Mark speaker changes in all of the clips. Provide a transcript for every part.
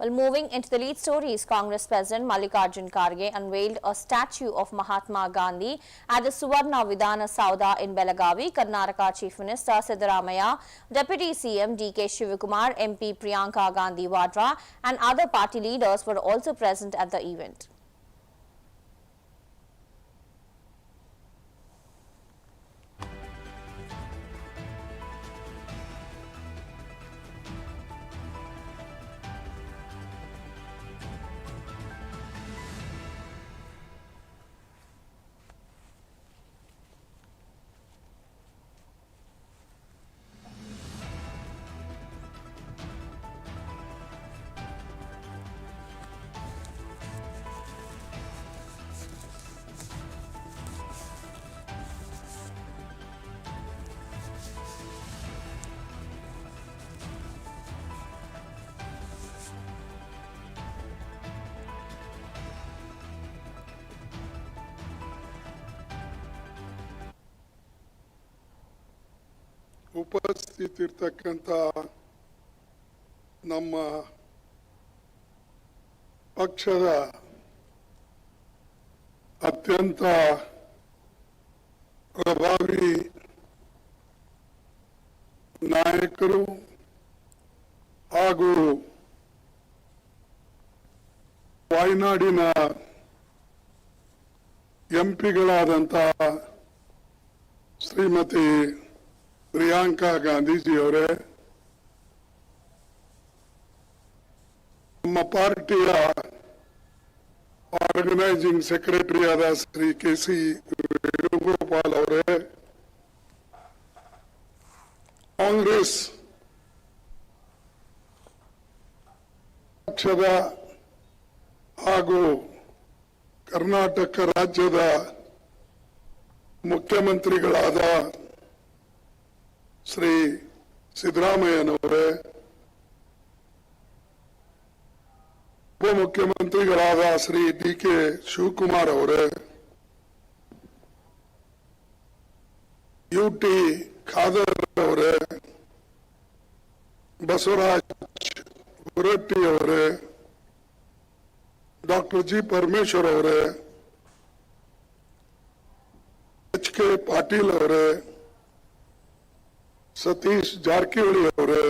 Speaker 1: Well, moving into the lead stories, Congress President Mallikarjun Kharge unveiled a statue of Mahatma Gandhi at the Suvarna Vidhana Sauda in Belagavi. Karnataka Chief Minister Siddaramaiah, Deputy CM D.K. Shivakumar, MP Priyanka Gandhi Vadra and other party leaders were also present at the event.
Speaker 2: ಉಪಸ್ಥಿತಿರ್ತಕ್ಕಂಥ ನಮ್ಮ ಪಕ್ಷದ ಅತ್ಯಂತ ಪ್ರಭಾವಿ ನಾಯಕರು ಹಾಗೂ ವಾಯನಾಡಿನ ಎಂಪಿಗಳಾದಂಥ ಶ್ರೀಮತಿ ಪ್ರಿಯಾಂಕಾ ಗಾಂಧೀಜಿಯವರೇ, ನಮ್ಮ ಪಾರ್ಟಿಯ organising secretary ಆದ Shri KC. Venugopal ಅವರೇ, ಕಾಂಗ್ರೆಸ್ ಪಕ್ಷದ ಹಾಗೂ ಕರ್ನಾಟಕ ರಾಜ್ಯದ ಮುಖ್ಯಮಂತ್ರಿಗಳಾದ ಶ್ರೀ ಸಿದ್ದರಾಮಯ್ಯನವರೇ, ಉಪಮುಖ್ಯಮಂತ್ರಿಗಳಾದ ಶ್ರೀ ಡಿ.ಕೆ. ಶಿವಕುಮಾರ್ ಅವರೇ, ಯು.ಟಿ. ಖಾದರ್ ಅವರೇ, ಬಸವರಾಜ್ ಹೊರಟ್ಟಿ ಅವರೇ, ಡಾಕ್ಟರ್ ಜಿ. ಪರಮೇಶ್ವರ್ ಅವರೇ, ಎಚ್.ಕೆ. ಪಾಟೀಲ್ ಅವರೇ, ಸತೀಶ್ ಜಾರಕಿಹೊಳಿ ಅವರೇ,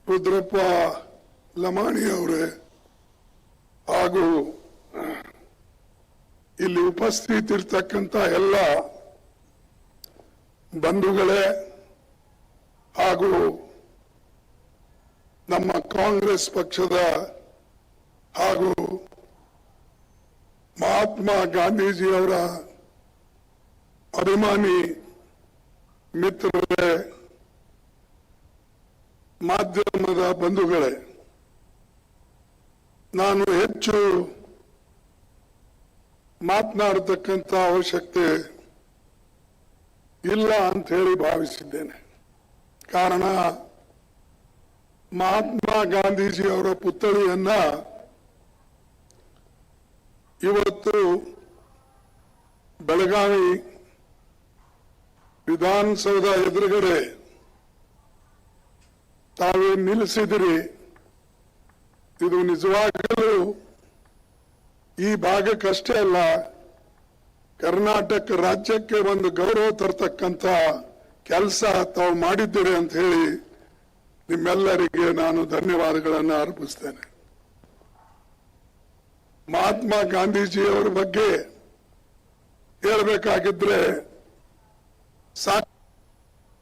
Speaker 2: ರುದ್ರಪ್ಪ ಲಮಾಣಿ ಅವರೇ ಹಾಗೂ ಇಲ್ಲಿ ಉಪಸ್ಥಿತಿರ್ತಕ್ಕಂಥ ಎಲ್ಲ ಬಂಧುಗಳೇ ಹಾಗೂ ನಮ್ಮ ಕಾಂಗ್ರೆಸ್ ಪಕ್ಷದ ಹಾಗೂ ಮಹಾತ್ಮ ಗಾಂಧೀಜಿಯವರ ಅಭಿಮಾನಿ ಮಿತ್ರರೇ, ಮಾಧ್ಯಮದ ಬಂಧುಗಳೇ, ನಾನು ಹೆಚ್ಚು ಮಾತನಾಡತಕ್ಕಂಥ ಅವಶ್ಯಕತೆ ಇಲ್ಲ ಅಂತ ಹೇಳಿ ಭಾವಿಸಿದ್ದೇನೆ. ಕಾರಣ, ಮಹಾತ್ಮ ಗಾಂಧೀಜಿಯವರ ಪುತ್ಥಳಿಯನ್ನ ಇವತ್ತು ಬೆಳಗಾವಿ ವಿಧಾನಸೌಧ ಎದುರುಗಡೆ ತಾವೇ ನಿಲ್ಲಿಸಿದಿರಿ. ಇದು ನಿಜವಾಗಲೂ ಈ ಭಾಗಕ್ಕಷ್ಟೇ ಅಲ್ಲ, ಕರ್ನಾಟಕ ರಾಜ್ಯಕ್ಕೆ ಒಂದು ಗೌರವ ತರತಕ್ಕಂಥ ಕೆಲಸ ತಾವು ಮಾಡಿದ್ದೀರಿ ಅಂತ ಹೇಳಿ ನಿಮ್ಮೆಲ್ಲರಿಗೆ ನಾನು ಧನ್ಯವಾದಗಳನ್ನು ಅರ್ಪಿಸ್ತೇನೆ. ಮಹಾತ್ಮ ಗಾಂಧೀಜಿಯವರ ಬಗ್ಗೆ ಹೇಳಬೇಕಾಗಿದ್ರೆ ಸಾಕು.